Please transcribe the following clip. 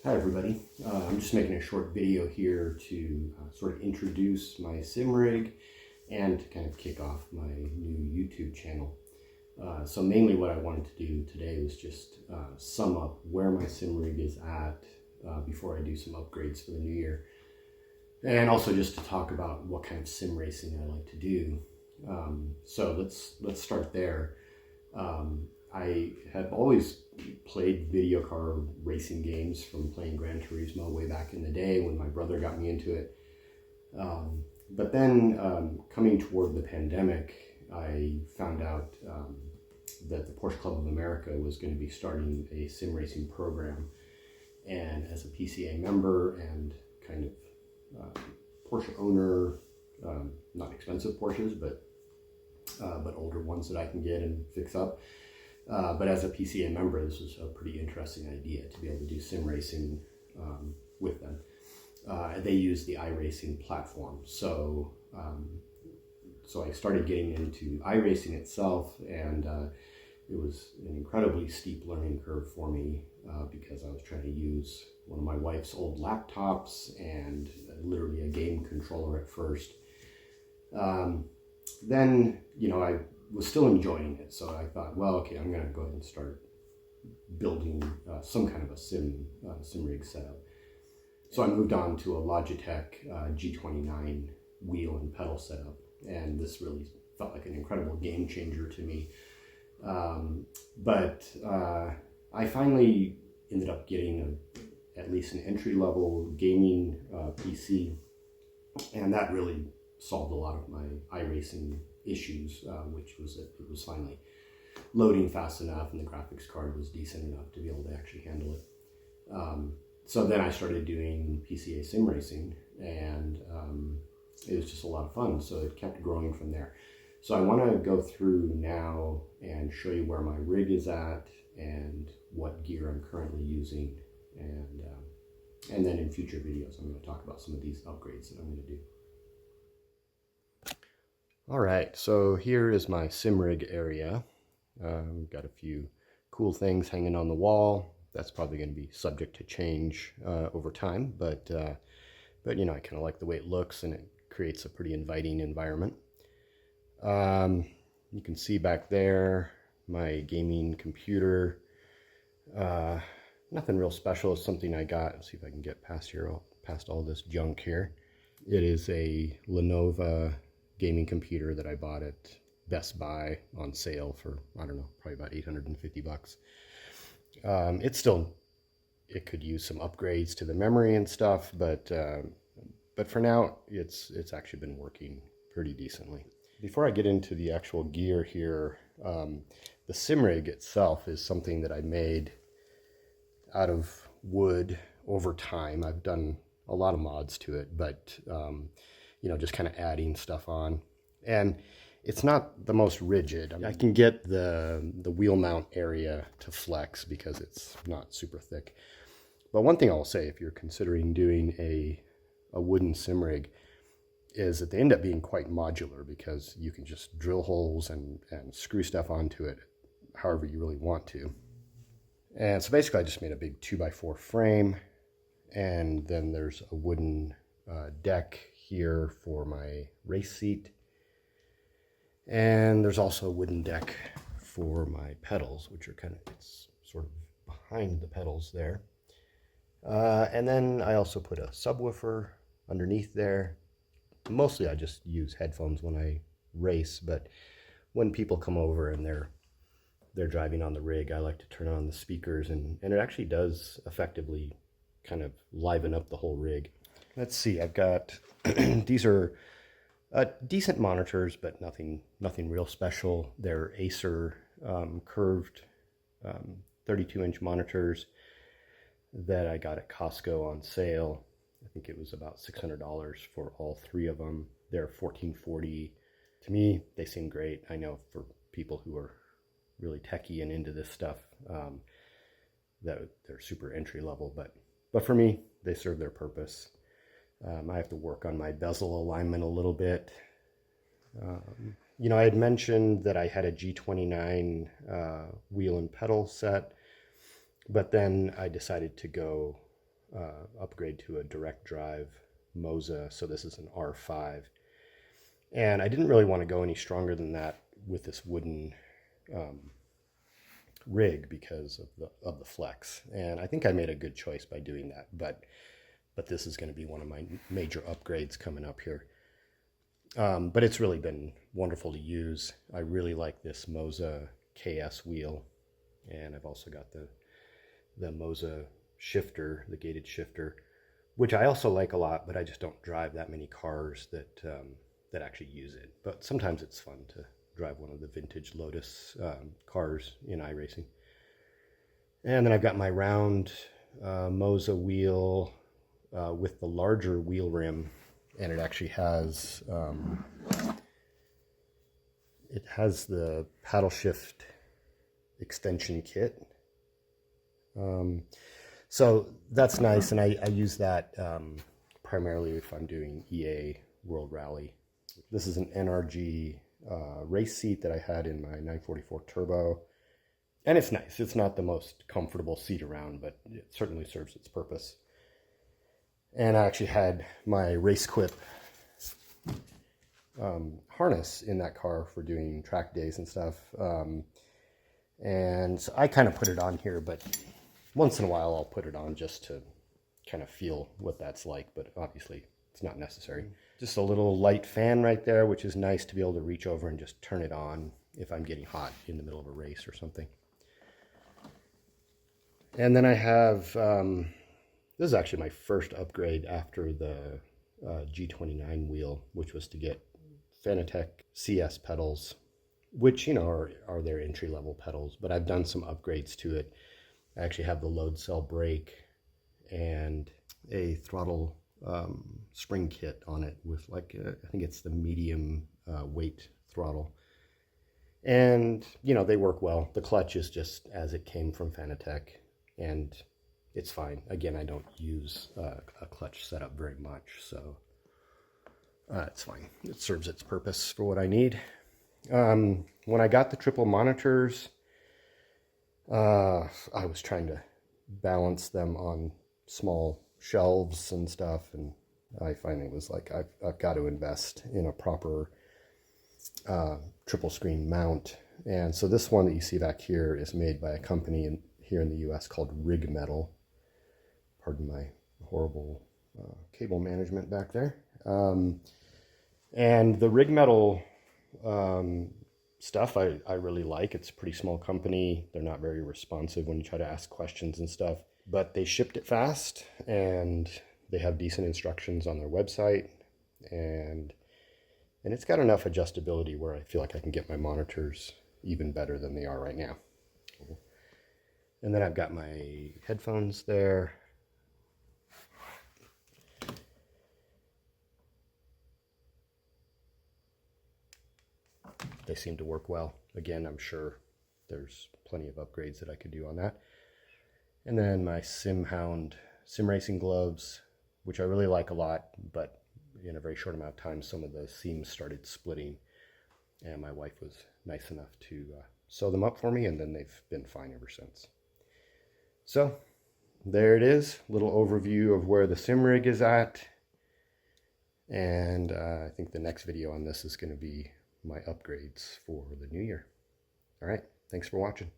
Hi everybody, I'm just making a short video here to sort of introduce my sim rig and to kind of kick off my new YouTube channel. So mainly what I wanted to do today was just sum up where my sim rig is at before I do some upgrades for the new year. And also just to talk about what kind of sim racing I like to do. So let's start there. I have always played video car racing games from playing Gran Turismo way back in the day when my brother got me into it. But then coming toward the pandemic, I found out that the Porsche Club of America was going to be starting a sim racing program. And as a PCA member and kind of Porsche owner, not expensive Porsches, but older ones that I can get and fix up. But as a PCA member, this was a pretty interesting idea to be able to do sim racing with them. They use the iRacing platform. So I started getting into iRacing itself, and it was an incredibly steep learning curve for me because I was trying to use one of my wife's old laptops and literally a game controller at first. Then, I was still enjoying it, so I thought, well, okay, I'm going to go ahead and start building some kind of a sim rig setup. So I moved on to a Logitech G29 wheel and pedal setup, and this really felt like an incredible game changer to me. But I finally ended up getting at least an entry-level gaming PC, and that really solved a lot of my iRacing issues, which was that it was finally loading fast enough and the graphics card was decent enough to be able to actually handle it. So then I started doing PCA sim racing, and it was just a lot of fun, so it kept growing from there. So I want to go through now and show you where my rig is at and what gear I'm currently using, and then in future videos I'm going to talk about some of these upgrades that I'm going to do. All right, so here is my sim rig area. Got a few cool things hanging on the wall. That's probably going to be subject to change over time, but I kind of like the way it looks, and it creates a pretty inviting environment. You can see back there my gaming computer. Nothing real special. It's something I got. Let's see if I can get past all this junk here. It is a Lenovo gaming computer that I bought at Best Buy on sale for, I don't know, probably about 850 bucks. It could use some upgrades to the memory and stuff, but for now it's actually been working pretty decently. Before I get into the actual gear here, the sim rig itself is something that I made out of wood over time. I've done a lot of mods to it, but just kind of adding stuff on. And it's not the most rigid. I can get the wheel mount area to flex because it's not super thick. But one thing I'll say, if you're considering doing a wooden sim rig, is that they end up being quite modular because you can just drill holes and screw stuff onto it however you really want to. And so basically I just made a big 2x4 frame, and then there's a wooden deck here for my race seat, and there's also a wooden deck for my pedals, which are it's sort of behind the pedals there. And then I also put a subwoofer underneath there. Mostly I just use headphones when I race, but when people come over and they're driving on the rig, I like to turn on the speakers, and it actually does effectively kind of liven up the whole rig. Let's see, I've got these are decent monitors, but nothing real special. They're Acer curved 32-inch monitors that I got at Costco on sale. I think it was about $600 for all three of them. They're 1440. To me, they seem great. I know for people who are really techie and into this stuff, that they're super entry level, but for me, they serve their purpose. I have to work on my bezel alignment a little bit. I had mentioned that I had a G29 wheel and pedal set, but then I decided to go upgrade to a direct drive Moza. So this is an R5. And I didn't really want to go any stronger than that with this wooden rig because of the flex. And I think I made a good choice by doing that. But this is going to be one of my major upgrades coming up here. But it's really been wonderful to use. I really like this Moza KS wheel. And I've also got the Moza shifter, the gated shifter, which I also like a lot, but I just don't drive that many cars that actually use it. But sometimes it's fun to drive one of the vintage Lotus cars in iRacing. And then I've got my round Moza wheel with the larger wheel rim, and it actually has the paddle shift extension kit. So that's nice, and I use that primarily if I'm doing EA World Rally. This is an NRG race seat that I had in my 944 Turbo, and it's nice. It's not the most comfortable seat around, but it certainly serves its purpose. And I actually had my RaceQuip harness in that car for doing track days and stuff. And so I kind of put it on here, but once in a while I'll put it on just to kind of feel what that's like, but obviously it's not necessary. Just a little light fan right there, which is nice to be able to reach over and just turn it on if I'm getting hot in the middle of a race or something. And then I have, this is actually my first upgrade after the G29 wheel, which was to get Fanatec CS pedals, which, you know, are their entry-level pedals, but I've done some upgrades to it. I actually have the load cell brake and a throttle spring kit on it with I think it's the medium weight throttle. And, you know, they work well. The clutch is just as it came from Fanatec, and it's fine. Again, I don't use a clutch setup very much, so it's fine. It serves its purpose for what I need. When I got the triple monitors, I was trying to balance them on small shelves and stuff, and I finally was like, I've got to invest in a proper triple screen mount. And so this one that you see back here is made by a company here in the US called Rig Metal. Pardon my horrible cable management back there. And the Rig Metal stuff I really like. It's a pretty small company. They're not very responsive when you try to ask questions and stuff, but they shipped it fast, and they have decent instructions on their website, and it's got enough adjustability where I feel like I can get my monitors even better than they are right now. And then I've got my headphones there. They seem to work well. Again, I'm sure there's plenty of upgrades that I could do on that. And then my SimHound sim racing gloves, which I really like a lot, but in a very short amount of time, some of the seams started splitting, and my wife was nice enough to sew them up for me, and then they've been fine ever since. So there it is, a little overview of where the sim rig is at. And I think the next video on this is going to be my upgrades for the new year. All right, thanks for watching.